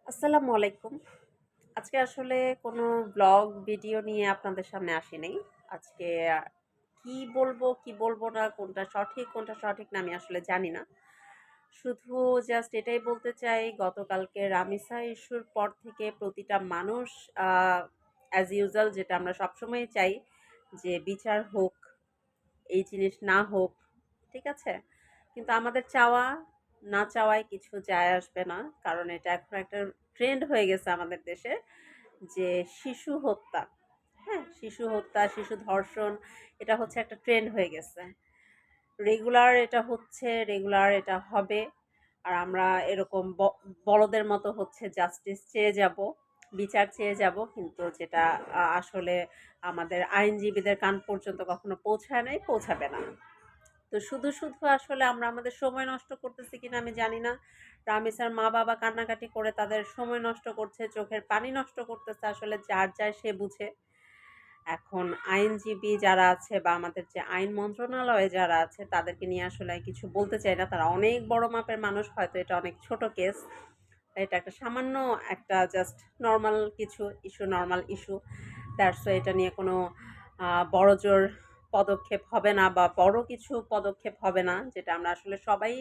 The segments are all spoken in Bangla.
আসসালামু আলাইকুম। আজকে আসলে কোনো ব্লগ ভিডিও নিয়ে আপনাদের সামনে আসি নাই। আজকে আ কি বলবো না, কোনটা সঠিক না আমি আসলে জানি না। শুধু জাস্ট এটাই বলতে চাই গতকালকে রামিসা ইস্যুর পর থেকে প্রতিটা মানুষ আ অ্যাজ ইউজুয়াল যেটা আমরা সবসময়ই চাই যে বিচার হোক, এই জিনিস না হোক। ঠিক আছে? কিন্তু আমাদের চাওয়া, না চাওয়ায় কিছু যায় আসবে না। কারণ এটা এখন একটা ট্রেন্ড হয়ে গেছে আমাদের দেশে যে শিশু হত্যা। হ্যাঁ? শিশু হত্যা, শিশু ধর্ষণ এটা হচ্ছে একটা ট্রেন্ড হয়ে গেছে। রেগুলার এটা হবে। আর আমরা এরকম বড়দের মতো হচ্ছে জাস্টিস চেয়ে যাব, বিচার চেয়ে যাব। কিন্তু যেটা আসলে আমাদের আইনজীবীদের কান পর্যন্ত কখনো পৌঁছায় নাই, পৌঁছাবে না। তো শুধু আসলে আমরা আমাদের সময় নষ্ট করতেছি কিনা আমি জানি না। রামিসার মা-বাবা কান্নাকাটি করে তাদের সময় নষ্ট করছে, চোখের পানি নষ্ট করতেছে। আসলে যার যায় সে বুঝে। এখন আইনজীবী যারা আছে বা আমাদের যে আইন মন্ত্রণালয়ে যারা আছে তাদেরকে নিয়ে আসলে কিছু বলতে চাই না। তারা অনেক বড় মাপের মানুষ। হয়তো এটা অনেক ছোট কেস। এটা একটা সামান্য একটা জাস্ট নরমাল কিছু issue, normal issue. That's why এটা নিয়ে কোনো বড়জোর পদক্ষেপ হবে না বা বড় কিছু পদক্ষেপ হবে না। যেটা আমরা আসলে সবাই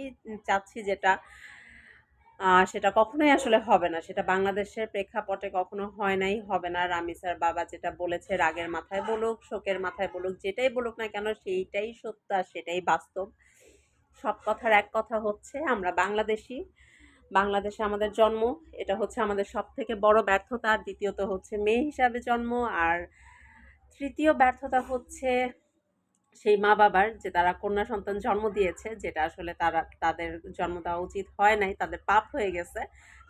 চাচ্ছি যেটা সেটা কখনোই আসলে হবে না। সেটা বাংলাদেশের প্রেক্ষাপটে কখনো হয় নাই, হবে না। রামিসার বাবা যেটা বলেছে রাগের মাথায় বলুক, শোকের মাথায় বলুক, যেটাই বলুক না কেন সেইটাই সত্য আর সেটাই বাস্তব। সব কথার এক কথা হচ্ছে আমরা বাংলাদেশী। বাংলাদেশে আমাদের জন্ম। এটা হচ্ছে আমাদের সবথেকে বড় ব্যর্থতা। আর দ্বিতীয়ত হচ্ছে মেয়ে হিসাবে জন্ম। আর তৃতীয় ব্যর্থতা হচ্ছে সেই মা-বাবার যে তারা কন্যা সন্তান জন্ম দিয়েছে, যেটা আসলে তাদের জন্ম দেওয়া উচিত হয় নাই। তাদের পাপ হয়ে গেছে।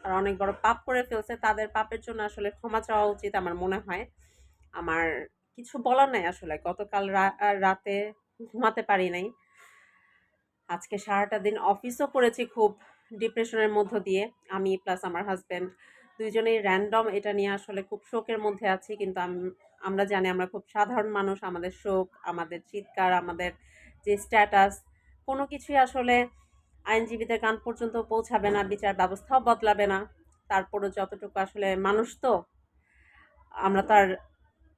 তারা অনেক বড় পাপ করে ফেলছে। তাদের পাপের জন্য আসলে ক্ষমা চাওয়া উচিত আমার মনে হয়। আমার কিছু বলার নাই আসলে। গতকাল রাতে ঘুমাতে পারি নাই। আজকে সারাটা দিন অফিসও করেছি খুব ডিপ্রেশনের মধ্য দিয়ে। আমি প্লাস আমার হাসব্যান্ড ২ জনেই র‍্যান্ডম এটা নিয়ে আসলে খুব শোকের মধ্যে আছি। কিন্তু আমরা জানি আমরা খুব সাধারণ মানুষ। আমাদের শোক, আমাদের চিৎকার, আমাদের যে স্ট্যাটাস কোনো কিছুই আসলে আইনজীবীদের কান পর্যন্ত পৌঁছাবে না। বিচার ব্যবস্থাও বদলাবে না। তারপরও যতটুকু আসলে মানুষ তো আমরা তো আর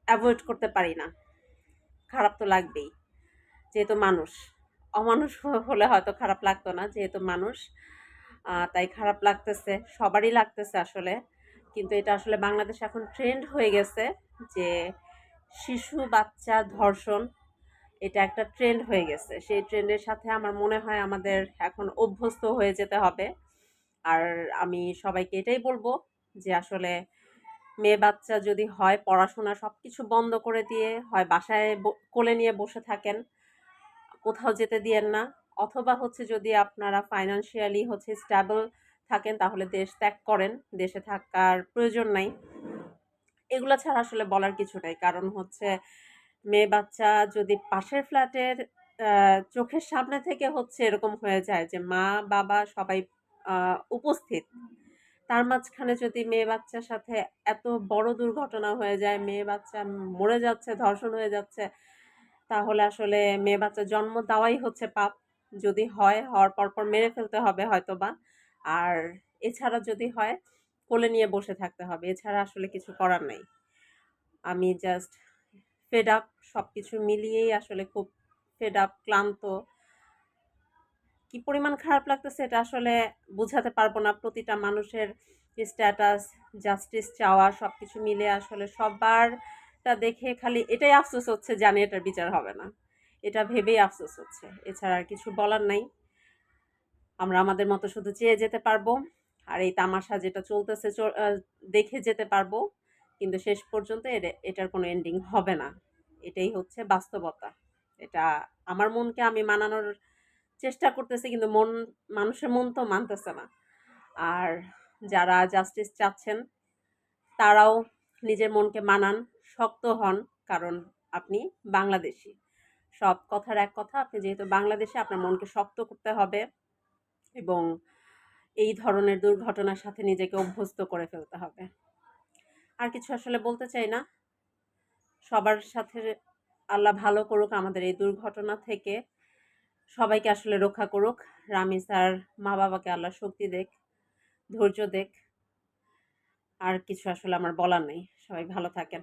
এভয়েড করতে পারি না। খারাপ তো লাগবেই। যেহেতু মানুষ। অমানুষ হলে হয়তো খারাপ লাগতো না। যেহেতু মানুষ তাই খারাপ লাগতেছে। সবারই লাগতেছে আসলে। কিন্তু এটা আসলে বাংলাদেশে এখন ট্রেন্ড হয়ে গেছে যে শিশু বাচ্চা ধর্ষণ এটা একটা ট্রেন্ড হয়ে গেছে। সেই ট্রেন্ডের সাথে আমার মনে হয় আমাদের এখন অভ্যস্ত হয়ে যেতে হবে। আর আমি সবাইকে এটাই বলব যে আসলে মেয়ে বাচ্চা যদি হয় পড়াশোনা সবকিছু বন্ধ করে দিয়ে হয় বাসায় কোলে নিয়ে বসে থাকেন। কোথাও যেতে দিয়েন না। অথবা হচ্ছে যদি আপনারা ফাইন্যান্সিয়ালি হচ্ছে স্টেবল থাকেন তাহলে দেশ ত্যাগ করেন। দেশে থাকার প্রয়োজন নাই। এগুলা ছাড়া আসলে বলার কিছু নাই। কারণ হচ্ছে মেয়ে বাচ্চা যদি পাশের ফ্ল্যাটের আ চোখের সামনে থেকে হচ্ছে এরকম হয়ে যায় যে মা-বাবা সবাই আ উপস্থিত। তার মাঝখানে যদি মেয়ে বাচ্চার সাথে এত বড় দুর্ঘটনা হয়ে যায়, মেয়ে বাচ্চা মরে যাচ্ছে, ধর্ষণ হয়ে যাচ্ছে, তাহলে আসলে মেয়ে বাচ্চার জন্ম দেওয়াই হচ্ছে পাপ। যদি হয়, হওয়ার পরপর মেরে ফেলতে হবে হয়তোবা। আর এছাড়া যদি হয়, কোলে নিয়ে বসে থাকতে হবে। এছাড়া আসলে কিছু করার নাই। আমি জাস্ট ফেড আপ সবকিছু মিলিয়েই আসলে খুব ফেড আপ, ক্লান্ত। কি পরিমাণ খারাপ লাগতেছে এটা আসলে বুঝাতে পারবো না। প্রতিটা মানুষের স্ট্যাটাস, জাস্টিস চাওয়া সবকিছু মিলে আসলে সবারটা দেখে খালি এটাই আফসোস হচ্ছে জানি এটার বিচার হবে না। এটা ভেবেই আফসোস হচ্ছে। এছাড়া আর কিছু বলার নাই। আমরা আমাদের মতো শুধু চেয়ে যেতে পারবো। আর এই তামাশা যেটা চলতেছে দেখে যেতে পারবো। কিন্তু শেষ পর্যন্ত এটার কোনো এন্ডিং হবে না। এটাই হচ্ছে বাস্তবতা। এটা আমার মনকে আমি মানানোর চেষ্টা করতেছি কিন্তু মানুষের মন তো মানতেছে না। আর যারা জাস্টিস চাচ্ছেন তারাও নিজের মনকে মানান, শক্ত হন। কারণ আপনি বাংলাদেশী। সব কথার এক কথা, আপনি যেহেতু বাংলাদেশী আপনার মনকে শক্ত করতে হবে এবং এই ধরনের দুর্ঘটনার সাথে নিজেকে অভ্যস্ত করে ফেলতে হবে। আর কিছু আসলে বলতে চাই না। সবার সাথে আল্লাহ ভালো করুক আমাদের এই দুর্ঘটনা থেকে। সবাইকে আসলে রক্ষা করুক। রামিসার মা-বাবাকে আল্লাহ শক্তি দেক, ধৈর্য দেক। আর কিছু আসলে আমার বলার নেই। সবাই ভালো থাকেন।